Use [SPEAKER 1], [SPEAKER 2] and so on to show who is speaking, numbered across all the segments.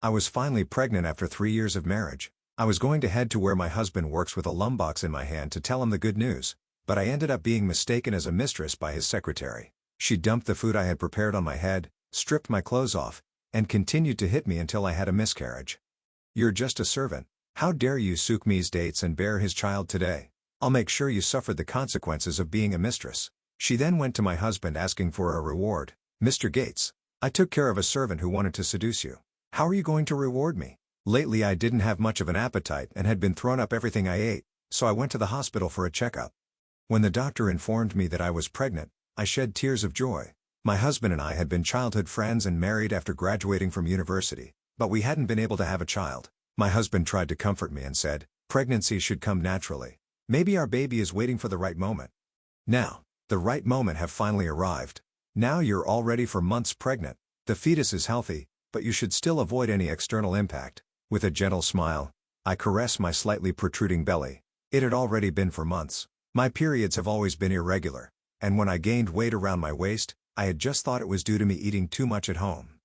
[SPEAKER 1] I was finally pregnant after 3 years of marriage. I was going to head to where my husband works with a lumbox in my hand to tell him the good news, but I ended up being mistaken as a mistress by his secretary. She dumped the food I had prepared on my head, stripped my clothes off, and continued to hit me until I had a miscarriage. "You're just a servant. How dare you sook me's dates and bear his child today? I'll make sure you suffered the consequences of being a mistress." She then went to my husband asking for a reward. "Mr. Gates, I took care of a servant who wanted to seduce you. How are you going to reward me? Lately I didn't have much of an appetite and had been throwing up everything I ate, so I went to the hospital for a checkup. When the doctor informed me that I was pregnant, I shed tears of joy. My husband and I had been childhood friends and married after graduating from university, but we hadn't been able to have a child. My husband tried to comfort me and said, pregnancy should come naturally. Maybe our baby is waiting for the right moment. Now, the right moment have finally arrived. Now you're already for months pregnant. The fetus is healthy, but you should still avoid any external impact." With a gentle smile, I caress my slightly protruding belly. It had already been for months. My periods have always been irregular, and when I gained weight around my waist, I had just thought it was due to me eating too much at home.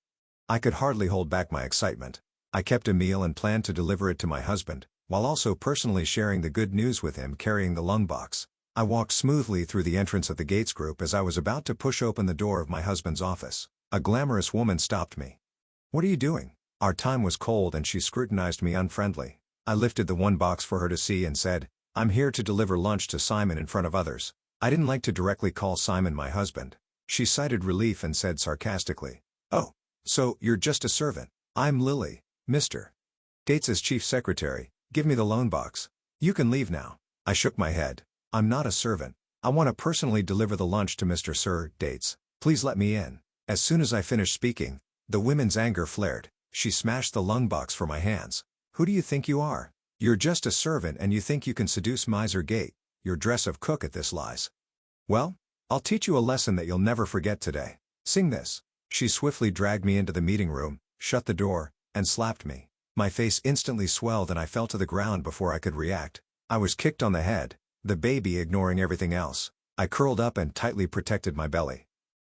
[SPEAKER 1] I could hardly hold back my excitement. I kept a meal and planned to deliver it to my husband, while also personally sharing the good news with him carrying the lung box. I walked smoothly through the entrance of the Gates Group as I was about to push open the door of my husband's office. A glamorous woman stopped me. "What are you doing?" Our time was cold and she scrutinized me unfriendly. I lifted the one box for her to see and said, "I'm here to deliver lunch to Simon in front of others." I didn't like to directly call Simon my husband. She cited relief and said sarcastically, "Oh, so you're just a servant. I'm Lily, Mr. Gates' chief secretary. Give me the loan box. You can leave now." I shook my head. "I'm not a servant. I want to personally deliver the lunch to Mr. Sir Dates. Please let me in." As soon as I finished speaking, the woman's anger flared. She smashed the lung box from my hands. "Who do you think you are? You're just a servant and you think you can seduce Miser Gate, your dress of cook at this lies. Well, I'll teach you a lesson that you'll never forget today. Sing this." She swiftly dragged me into the meeting room, shut the door, and slapped me. My face instantly swelled and I fell to the ground before I could react. I was kicked on the head, the baby ignoring everything else. I curled up and tightly protected my belly.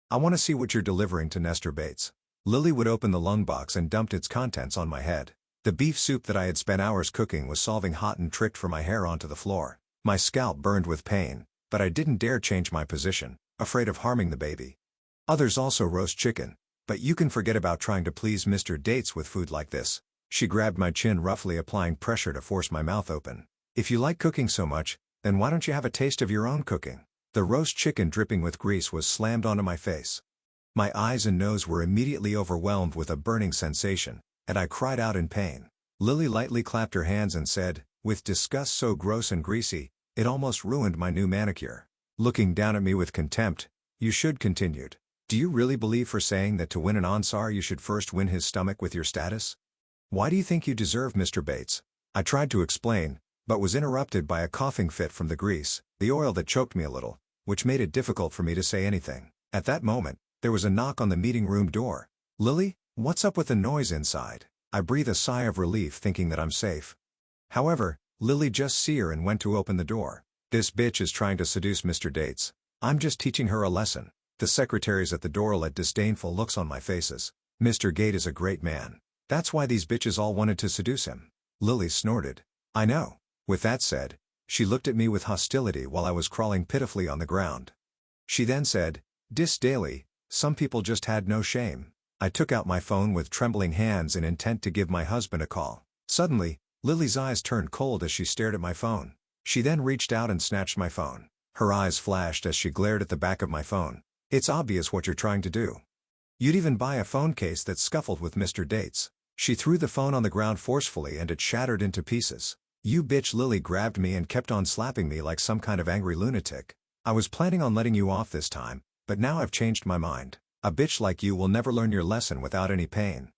[SPEAKER 1] "I want to see what you're delivering to Nestor Bates." Lily would open the lung box and dumped its contents on my head. The beef soup that I had spent hours cooking was solving hot and tricked for my hair onto the floor. My scalp burned with pain, but I didn't dare change my position, afraid of harming the baby. Others also roast chicken, but you can forget about trying to please Mr. Dates with food like this. She grabbed my chin roughly, applying pressure to force my mouth open. "If you like cooking so much, then why don't you have a taste of your own cooking?" The roast chicken dripping with grease was slammed onto my face. My eyes and nose were immediately overwhelmed with a burning sensation, and I cried out in pain. Lily lightly clapped her hands and said, with disgust so gross and greasy, it almost ruined my new manicure. Looking down at me with contempt, "You should," continued. "Do you really believe for saying that to win an Ansar you should first win his stomach with your status? Why do you think you deserve Mr. Bates?" I tried to explain, but was interrupted by a coughing fit from the grease, the oil that choked me a little, which made it difficult for me to say anything. At that moment, there was a knock on the meeting room door. "Lily, what's up with the noise inside?" I breathe a sigh of relief thinking that I'm safe. However, Lily just see her and went to open the door. "This bitch is trying to seduce Mr. Dates. I'm just teaching her a lesson." The secretaries at the door let disdainful looks on my faces. "Mr. Gate is a great man. That's why these bitches all wanted to seduce him." Lily snorted. "I know." With that said, she looked at me with hostility while I was crawling pitifully on the ground. She then said, "Dis Daily, some people just had no shame." I took out my phone with trembling hands in intent to give my husband a call. Suddenly, Lily's eyes turned cold as she stared at my phone. She then reached out and snatched my phone. Her eyes flashed as she glared at the back of my phone. "It's obvious what you're trying to do. You'd even buy a phone case that scuffled with Mr. Dates." She threw the phone on the ground forcefully and it shattered into pieces. "You bitch." Lily grabbed me and kept on slapping me like some kind of angry lunatic. "I was planning on letting you off this time, but now I've changed my mind. A bitch like you will never learn your lesson without any pain."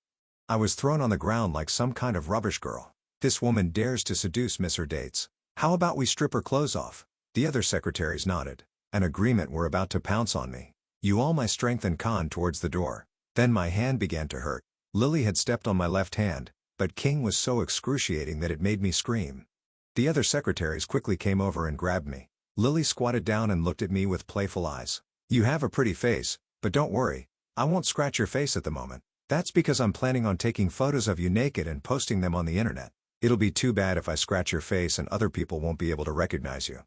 [SPEAKER 1] I was thrown on the ground like some kind of rubbish girl. "This woman dares to seduce Mr. Dates. How about we strip her clothes off?" The other secretaries nodded. An agreement were about to pounce on me. You all my strength and con towards the door. Then my hand began to hurt. Lily had stepped on my left hand, but King was so excruciating that it made me scream. The other secretaries quickly came over and grabbed me. Lily squatted down and looked at me with playful eyes. "You have a pretty face, but don't worry, I won't scratch your face at the moment." That's because I'm planning on taking photos of you naked and posting them on the internet. It'll be too bad if I scratch your face and other people won't be able to recognize you.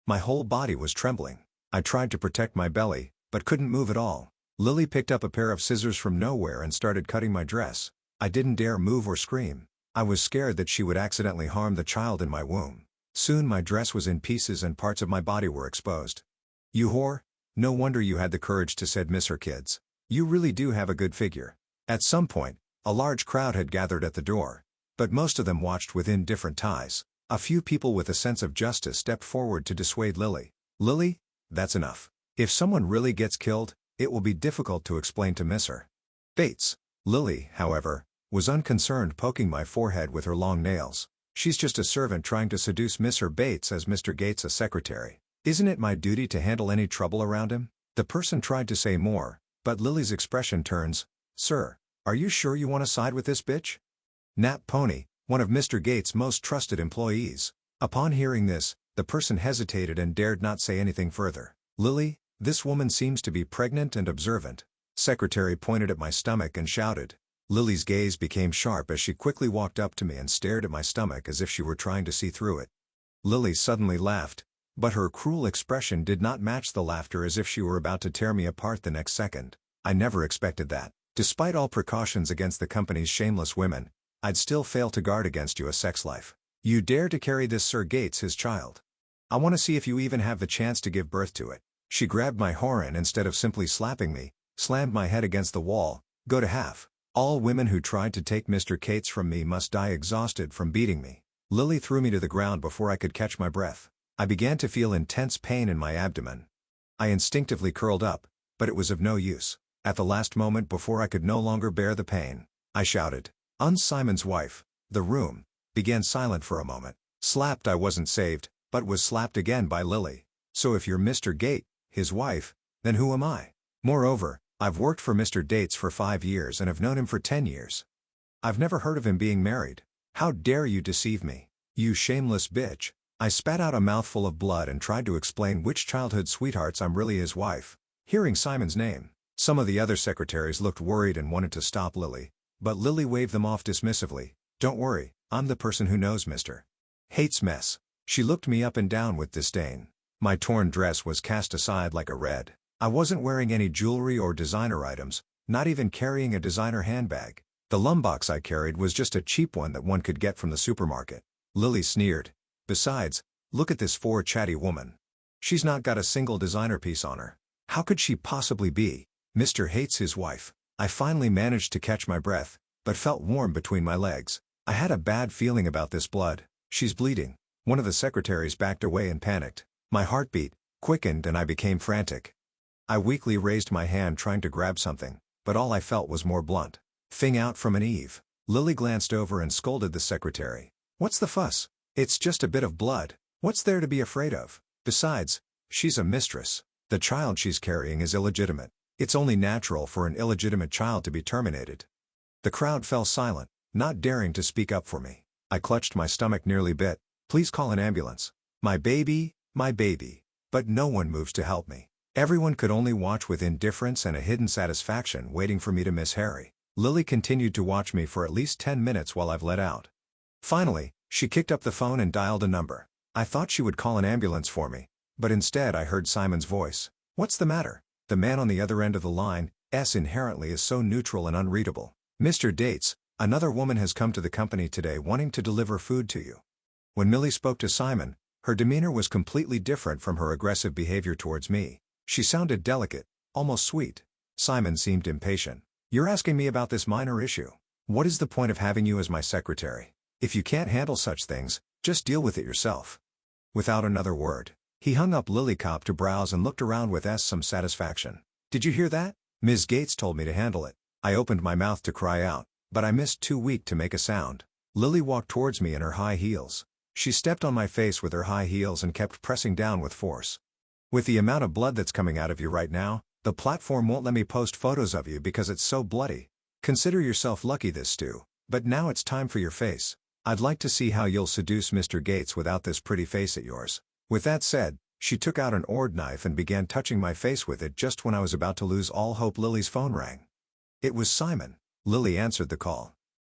[SPEAKER 1] My whole body was trembling. I tried to protect my belly, but couldn't move at all. Lily picked up a pair of scissors from nowhere and started cutting my dress. I didn't dare move or scream. I was scared that she would accidentally harm the child in my womb. Soon my dress was in pieces and parts of my body were exposed. "You whore? No wonder you had the courage to said miss her kids. You really do have a good figure." At some point, a large crowd had gathered at the door, but most of them watched with indifferent ties. A few people with a sense of justice stepped forward to dissuade Lily. "Lily, that's enough. If someone really gets killed, it will be difficult to explain to Mr. Bates." Lily, however, was unconcerned, poking my forehead with her long nails. "She's just a servant trying to seduce Mr. Bates as Mr. Gates a secretary. Isn't it my duty to handle any trouble around him?" The person tried to say more, but Lily's expression turns, "Sir, are you sure you want to side with this bitch?" Nap Pony, one of Mr. Gates' most trusted employees. Upon hearing this, the person hesitated and dared not say anything further. "Lily, this woman seems to be pregnant and observant." Secretary pointed at my stomach and shouted. Lily's gaze became sharp as she quickly walked up to me and stared at my stomach as if she were trying to see through it. Lily suddenly laughed, but her cruel expression did not match the laughter, as if she were about to tear me apart the next second. I never expected that. Despite all precautions against the company's shameless women, I'd still fail to guard against you a sex life. "You dare to carry this Sir Gates his child? I want to see if you even have the chance to give birth to it." She grabbed my horn and instead of simply slapping me, slammed my head against the wall. "Go to half. All women who tried to take Mr. Gates from me must die exhausted from beating me." Lily threw me to the ground before I could catch my breath. I began to feel intense pain in my abdomen. I instinctively curled up, but it was of no use. At the last moment before I could no longer bear the pain, I shouted, "Simon's wife." The room began silent for a moment. Slapped I wasn't saved, but was slapped again by Lily. "So if you're Mr. Gates, his wife, then who am I? Moreover, I've worked for Mr. Gates for 5 years and have known him for 10 years. I've never heard of him being married. How dare you deceive me, you shameless bitch." I spat out a mouthful of blood and tried to explain which childhood sweethearts I'm really his wife. Hearing Simon's name, some of the other secretaries looked worried and wanted to stop Lily, but Lily waved them off dismissively. "Don't worry, I'm the person who knows Mr. Hates mess." She looked me up and down with disdain. My torn dress was cast aside like a red. I wasn't wearing any jewelry or designer items, not even carrying a designer handbag. The lumbox I carried was just a cheap one that one could get from the supermarket. Lily sneered. "Besides, look at this chatty woman. She's not got a single designer piece on her. How could she possibly be Mr. Hates his wife?" I finally managed to catch my breath, but felt warm between my legs. I had a bad feeling about this blood. "She's bleeding." One of the secretaries backed away and panicked. My heartbeat quickened and I became frantic. I weakly raised my hand trying to grab something, but all I felt was more blunt thing out from an Eve. Lily glanced over and scolded the secretary. "What's the fuss? It's just a bit of blood. What's there to be afraid of? Besides, she's a mistress. The child she's carrying is illegitimate. It's only natural for an illegitimate child to be terminated." The crowd fell silent, not daring to speak up for me. I clutched my stomach, nearly bit. "Please call an ambulance. My baby, my baby." But no one moves to help me. Everyone could only watch with indifference and a hidden satisfaction, waiting for me to miss Harry. Lily continued to watch me for at least 10 minutes while I've let out. Finally, she kicked up the phone and dialed a number. I thought she would call an ambulance for me, but instead I heard Simon's voice. "What's the matter?" The man on the other end of the line, inherently is so neutral and unreadable. "Mr. Gates, another woman has come to the company today wanting to deliver food to you." When Millie spoke to Simon, her demeanor was completely different from her aggressive behavior towards me. She sounded delicate, almost sweet. Simon seemed impatient. "You're asking me about this minor issue. What is the point of having you as my secretary? If you can't handle such things, just deal with it yourself." Without another word, he hung up. Lily copped to browse and looked around with some satisfaction. "Did you hear that? Ms. Gates told me to handle it." I opened my mouth to cry out, but I missed, too weak to make a sound. Lily walked towards me in her high heels. She stepped on my face with her high heels and kept pressing down with force. "With the amount of blood that's coming out of you right now, the platform won't let me post photos of you because it's so bloody. Consider yourself lucky this stew. But now it's time for your face. I'd like to see how you'll seduce Mr. Gates without this pretty face of yours." With that said, she took out an ORD knife and began touching my face with it. Just when I was about to lose all hope, Lily's phone rang. It was Simon. Lily answered the call.